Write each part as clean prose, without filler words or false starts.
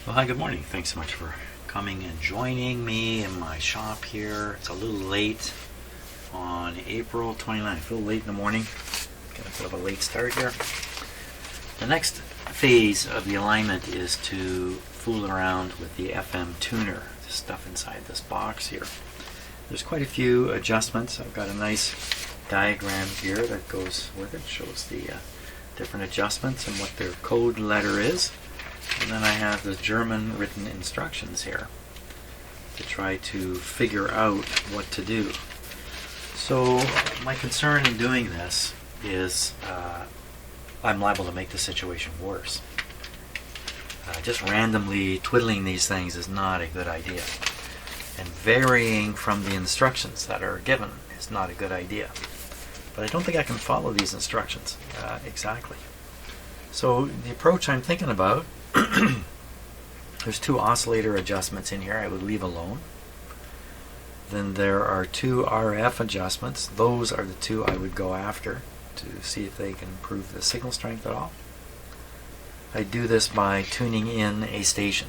Well, hi, good morning. Thanks so much for coming and joining me in my shop here. It's a little late on April 29th. A little late in the morning. Got a bit of a late start here. The next phase of the alignment is to fool around with the FM tuner, the stuff inside this box here. There's quite a few adjustments. I've got a nice diagram here that goes with it, shows the different adjustments and what their code letter is. And then I have the German written instructions here to try to figure out what to do. So my concern in doing this is I'm liable to make the situation worse. Just randomly twiddling these things is not a good idea. And varying from the instructions that are given is not a good idea. But I don't think I can follow these instructions exactly. So the approach I'm thinking about, there's two oscillator adjustments in here I would leave alone. Then there are two RF adjustments. Those are the two I would go after to see if they can improve the signal strength at all. I do this by tuning in a station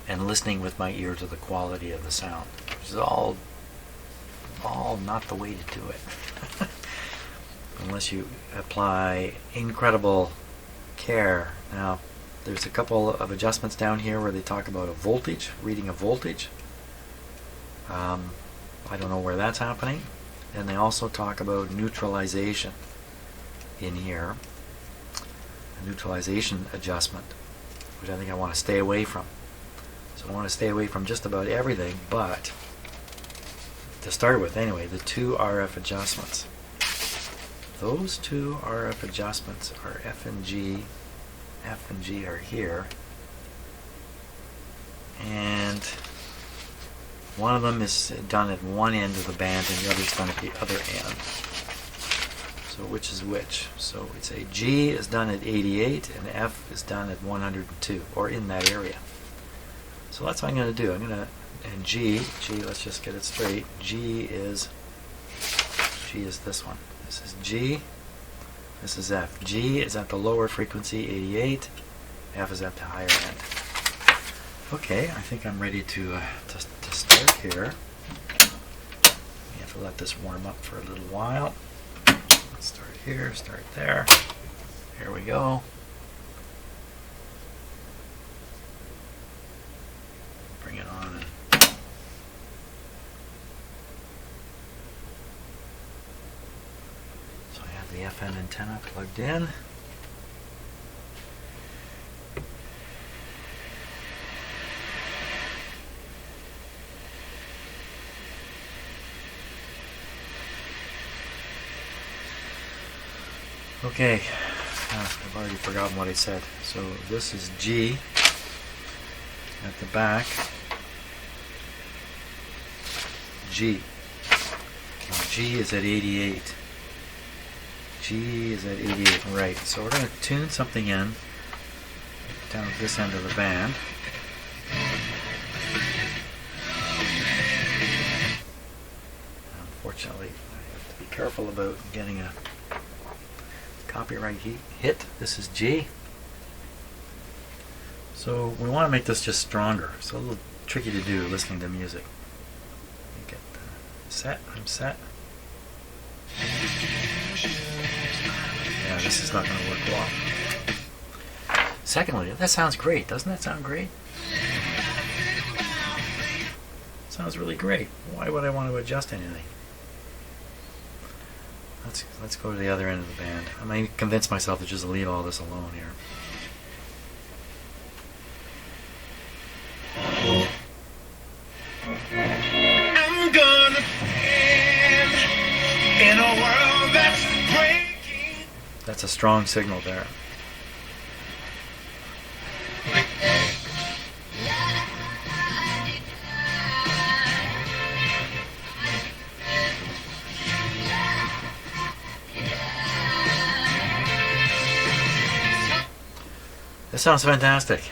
and listening with my ear to the quality of the sound, which is all not the way to do it. Unless you apply incredible care. Now, there's a couple of adjustments down here where they talk about a voltage, reading a voltage. I don't know where that's happening. And they also talk about neutralization in here. A neutralization adjustment, which I think I want to stay away from. So I want to stay away from just about everything, but to start with anyway, the two RF adjustments. Those two RF adjustments are F and G. F and G are here, and one of them is done at one end of the band and the other is done at the other end. So which is which? So we'd say G is done at 88 and F is done at 102, or in that area. So that's what I'm going to do. And G, let's just get it straight. G is this one. This is G. This is F. G is at the lower frequency, 88. F is at the higher end. Okay, I think I'm ready to start here. We have to let this warm up for a little while. Let's start here, start there. Here we go. Bring it on. The FM antenna plugged in. Okay, I've already forgotten what I said. So this is G at the back. G. Now G is at 88. G is at 88, right. So we're going to tune something in down at this end of the band. Unfortunately, I have to be careful about getting a copyright hit. This is G. So we want to make this just stronger. It's a little tricky to do listening to music. Get set. I'm set. Yeah, this is not going to work well. Secondly, that sounds great. Doesn't that sound great? Sounds really great. Why would I want to adjust anything? Let's go to the other end of the band. I may convince myself to just leave all this alone here. I'm gonna live in a world that's breaking. That's a strong signal there. This sounds fantastic.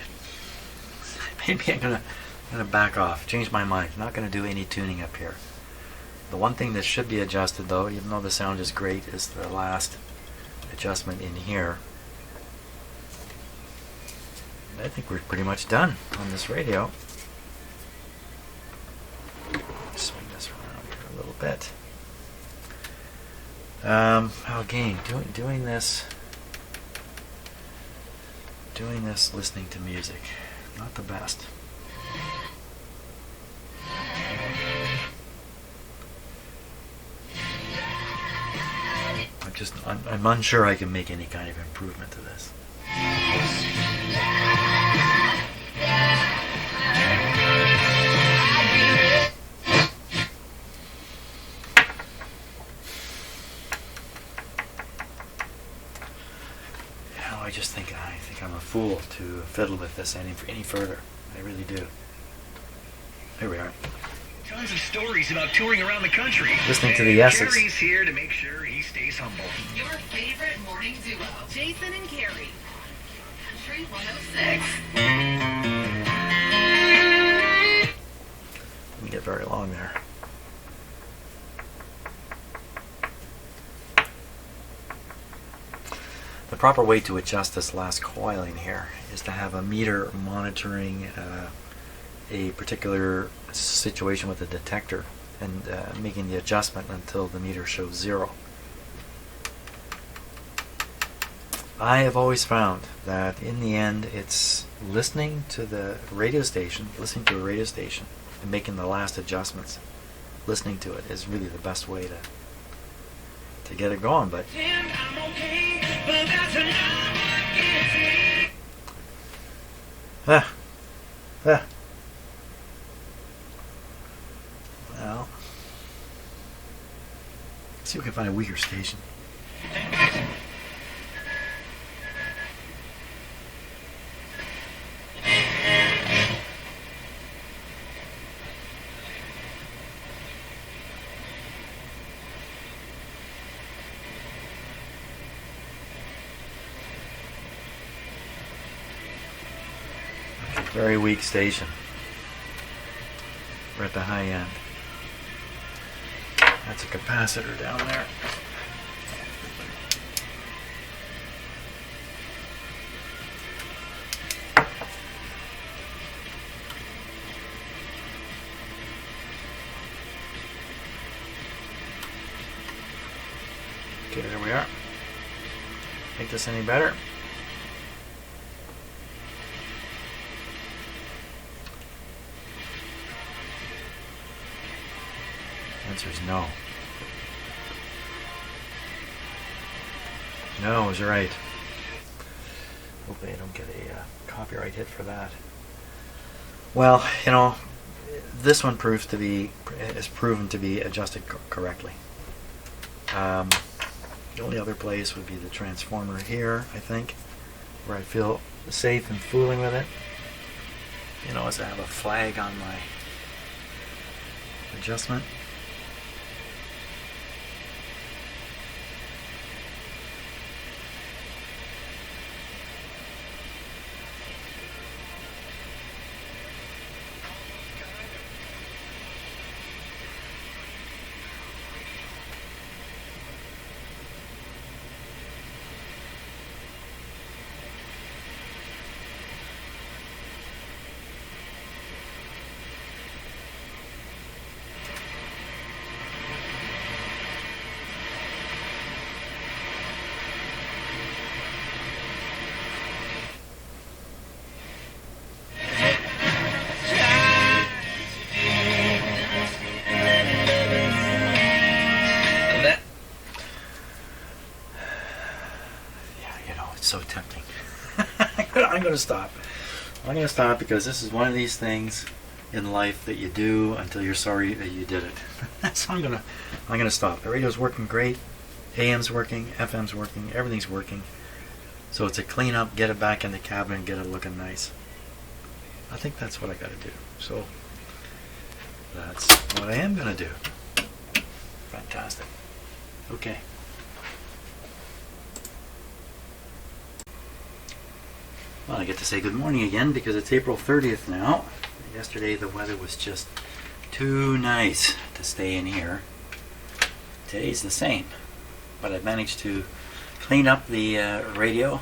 Maybe I'm gonna back off, change my mind. I'm not gonna do any tuning up here. The one thing that should be adjusted though, even though the sound is great, is the last adjustment in here. I think we're pretty much done on this radio. Swing this around here a little bit. Again, doing this listening to music, not the best. I'm unsure I can make any kind of improvement to this. I think I'm a fool to fiddle with this any further. I really do. Here we are. Tons of stories about touring around the country. Listening to the Essex. Carrie's here to make sure he stays humble. Your favorite morning duo, Jason and Carrie. Country 106. Didn't get very long there. The proper way to adjust this last coiling here is to have a meter monitoring a particular situation with the detector and making the adjustment until the meter shows 0. I have always found that in the end it's listening to a radio station and making the last adjustments. Listening to it is really the best way to get it going, but well, let's see if we can find a weaker station. Very weak station. We're at the high end. That's a capacitor down there. Okay, there we are. Make this any better? Answer is no. No, I was right. Hopefully I don't get a copyright hit for that. Well, this one is proven to be adjusted correctly. The only other place would be the transformer here, I think, where I feel safe in fooling with it. As I have a flag on my adjustment. So tempting. I'm going to stop. I'm going to stop because this is one of these things in life that you do until you're sorry that you did it. So I'm going to stop. The radio's working great. AM's working, FM's working, everything's working. So it's a clean up, get it back in the cabinet and get it looking nice. I think that's what I got to do. So that's what I am going to do. Fantastic. Okay. Well, I get to say good morning again because it's April 30th now. Yesterday the weather was just too nice to stay in here. Today's the same, but I've managed to clean up the radio.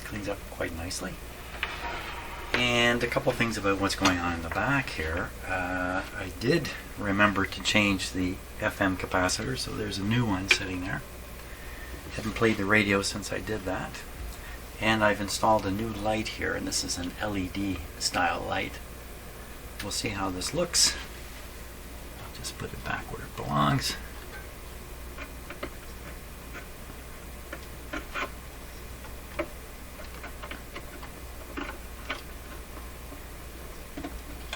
Cleans up quite nicely. And a couple things about what's going on in the back here. I did remember to change the FM capacitor, so there's a new one sitting there. Haven't played the radio since I did that. And I've installed a new light here, and this is an LED style light. We'll see how this looks. I'll just put it back where it belongs.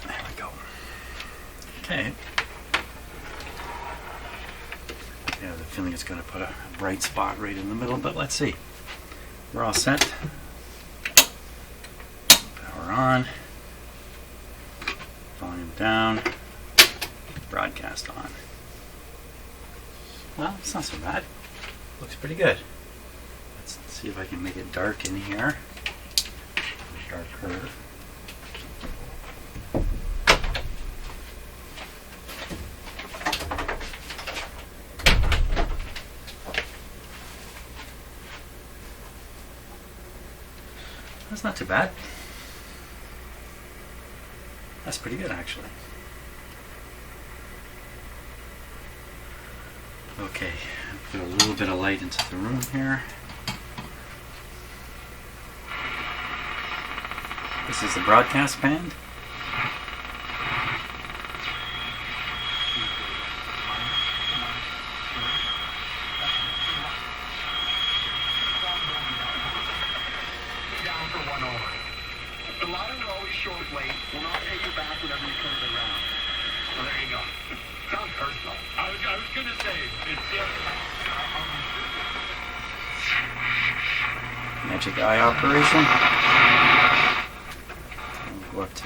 There we go. Okay. I have the feeling it's going to put a bright spot right in the middle, but let's see. We're all set. Power on. Volume down. Broadcast on. Well, it's not so bad. Looks pretty good. Let's see if I can make it dark in here. Darker. That's not too bad. That's pretty good, actually. Okay, put a little bit of light into the room here. This is the broadcast band. The ladder will always show up late. Will not take you back whenever you turn it around. Well, there you go. Sounds personal. I was going to say, it's... Magic eye operation. Go up to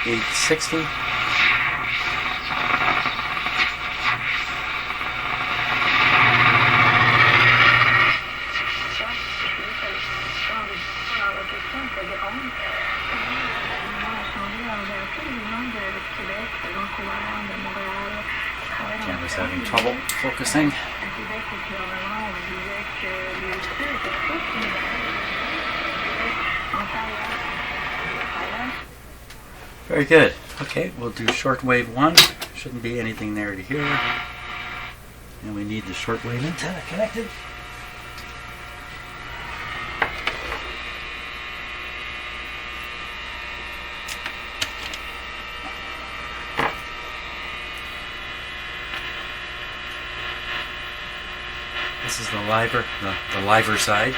860. Camera's having trouble focusing. Very good. Okay, we'll do shortwave 1. Shouldn't be anything there to hear. And we need the shortwave antenna connected. This is the liver side.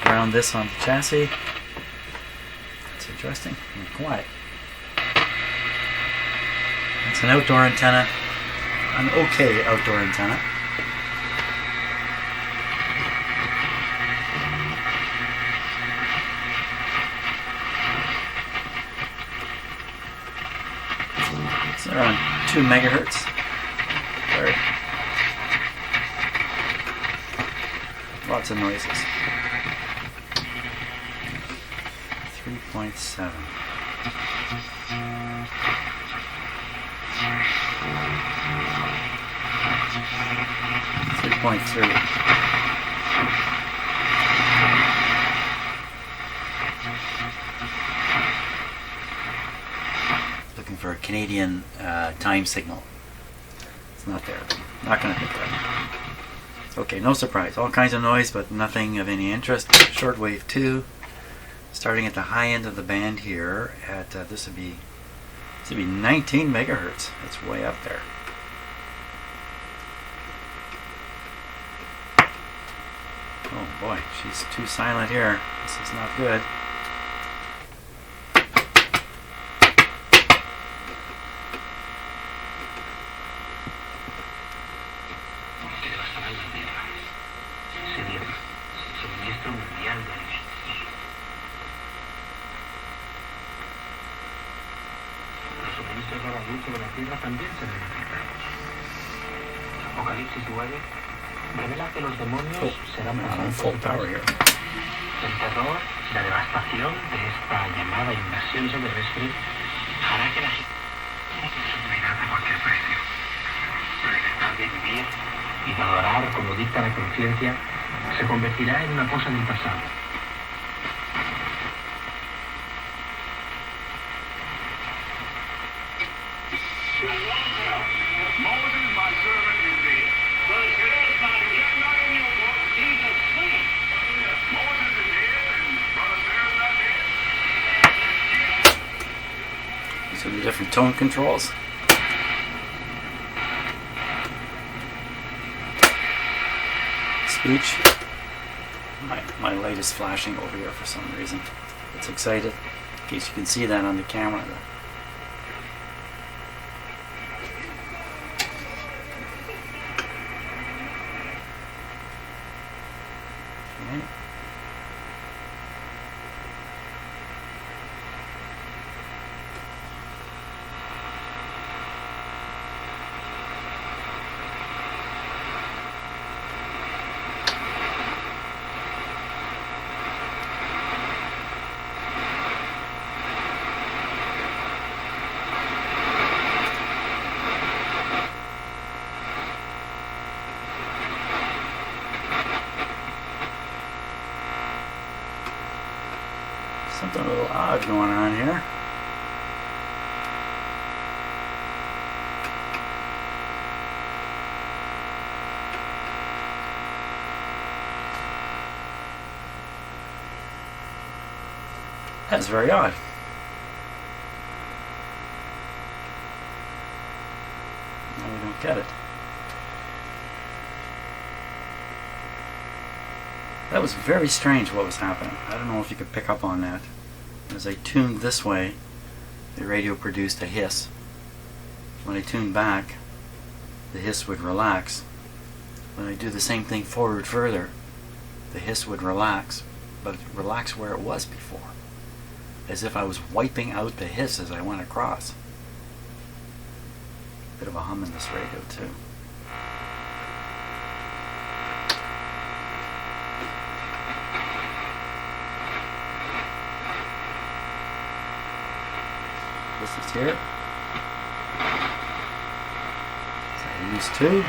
Ground this on the chassis. That's interesting and quiet. It's an outdoor antenna, an okay outdoor antenna. It's around 2 megahertz. Lots of noises. 3.7. 3.3. Looking for a Canadian time signal. It's not there. Not going to pick that. Okay, no surprise. All kinds of noise, but nothing of any interest. Shortwave 2, starting at the high end of the band here. At this would be 19 megahertz. That's way up there. Oh boy, she's too silent here. This is not good. Apocalipsis 9 revela que los demonios serán full power here. El terror, la devastación de esta llamada invasión extraterrestre hará que la gente sufrirá a cualquier precio. Pero intentar de vivir y de adorar como dicta la conciencia se convertirá en una cosa del pasado. Moses, my servant, indeed. But it is not. Is that not in your book? He's asleep. Moses is dead, and Brother Sarah's not dead. These are the different tone controls. Speech. My light is flashing over here for some reason. It's excited. In case you can see that on the camera. Okay. Something a little odd going on here. That's very odd. I don't get it. That was very strange what was happening. I don't know if you could pick up on that. As I tuned this way, the radio produced a hiss. When I tuned back, the hiss would relax. When I do the same thing forward further, the hiss would relax, but relax where it was before. As if I was wiping out the hiss as I went across. Bit of a hum in this radio too. This is here. So I use two.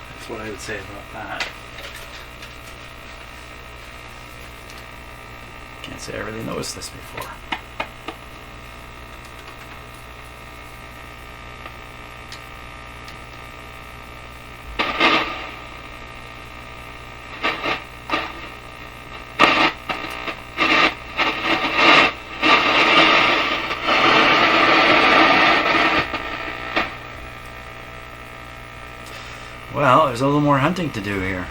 That's what I would say about that. Can't say I really noticed this before. Well, there's a little more hunting to do here.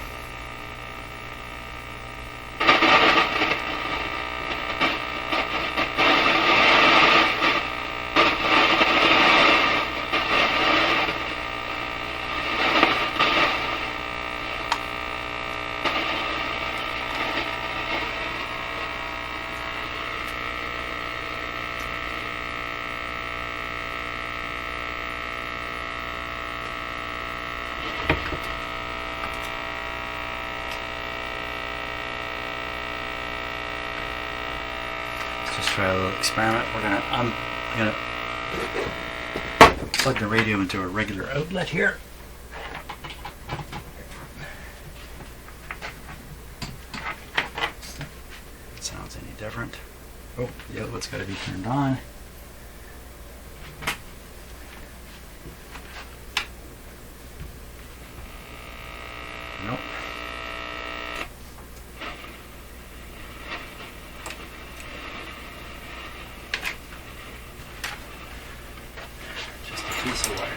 Just try a little experiment. I'm gonna plug the radio into a regular outlet here. If it sounds any different. Oh, the outlet's got to be turned on. Nope. Just a piece of wire.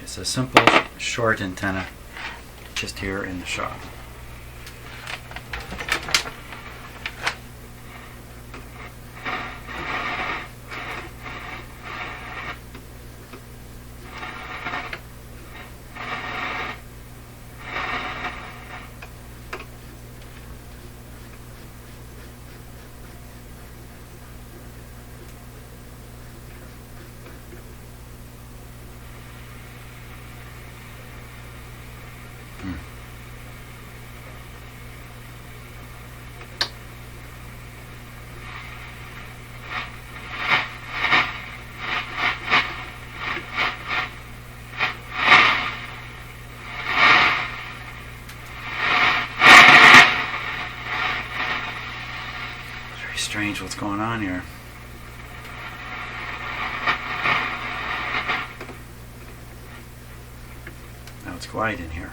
It's a simple short antenna just here in the shop. Strange what's going on here. Now it's quiet in here.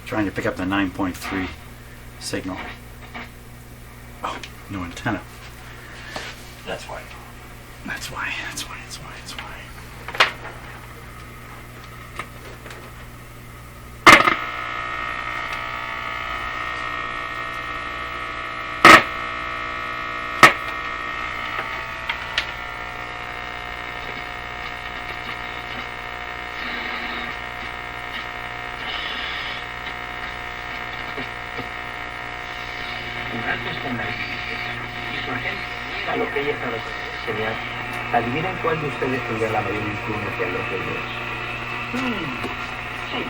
Trying to pick up the 9.3 signal. Oh, no antenna. That's why. That's why. That's why. That's why. That's why. A lo que ella estaba sería, adivinen cuál de ustedes tendría la mayor inclinación hacia lo que ella es. Sí.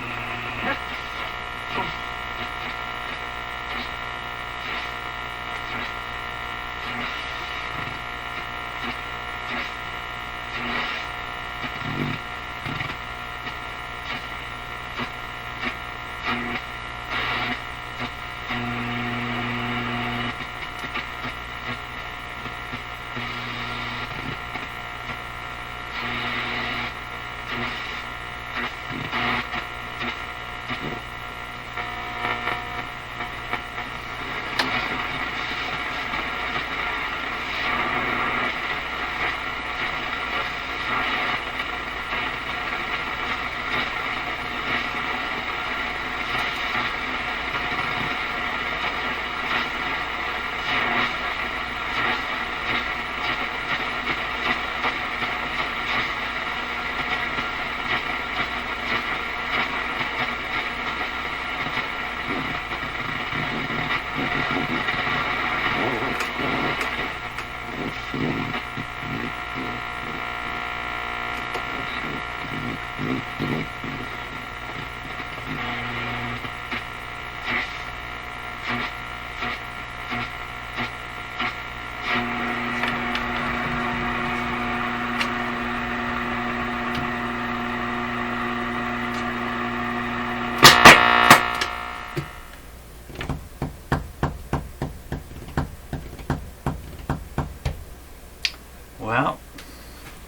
Well,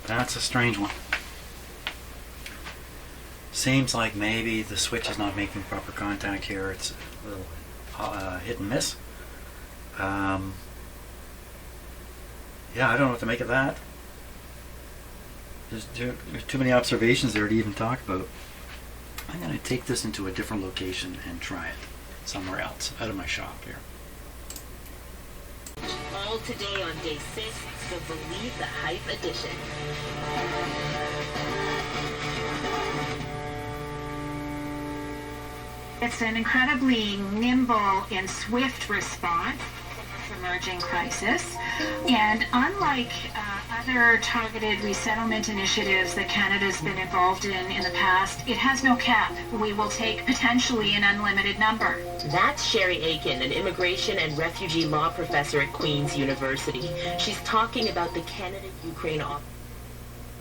that's a strange one. seems like maybe the switch is not making proper contact here. It's a little hit and miss. Yeah, I don't know what to make of that. There's too many observations there to even talk about. I'm going to take this into a different location and try it somewhere else, out of my shop here. All today on day 6, so Believe the Hype edition. It's an incredibly nimble and swift response to this emerging crisis. And unlike other targeted resettlement initiatives that Canada's been involved in the past, it has no cap. We will take potentially an unlimited number. That's Sherry Aiken, an immigration and refugee law professor at Queen's University. She's talking about the Canada-Ukraine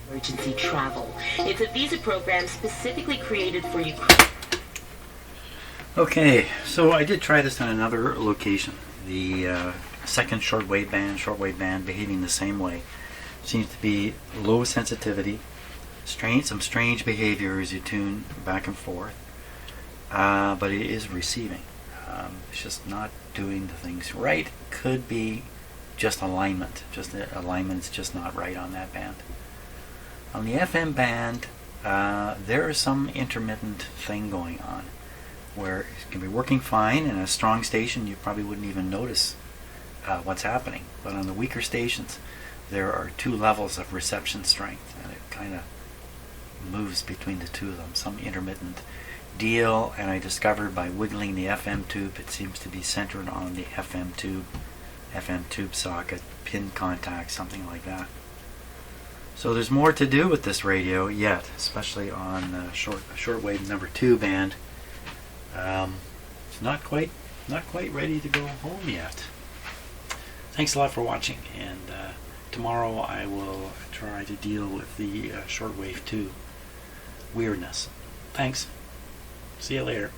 emergency travel. It's a visa program specifically created for Ukraine. Okay, so I did try this on another location. The second shortwave band behaving the same way. Seems to be low sensitivity, some strange behavior as you tune back and forth, but it is receiving. It's just not doing the things right. Could be just alignment. Just the alignment's just not right on that band. On the FM band, there is some intermittent thing going on, where it can be working fine in a strong station. You probably wouldn't even notice what's happening. But on the weaker stations, there are 2 levels of reception strength, and it kind of moves between the 2 of them. Some intermittent deal, and I discovered by wiggling the FM tube, it seems to be centered on the FM tube socket, pin contact, something like that. So there's more to do with this radio yet, especially on shortwave number 2 band. It's not quite ready to go home yet. Thanks a lot for watching, and tomorrow I will try to deal with the shortwave 2 weirdness. Thanks. See you later.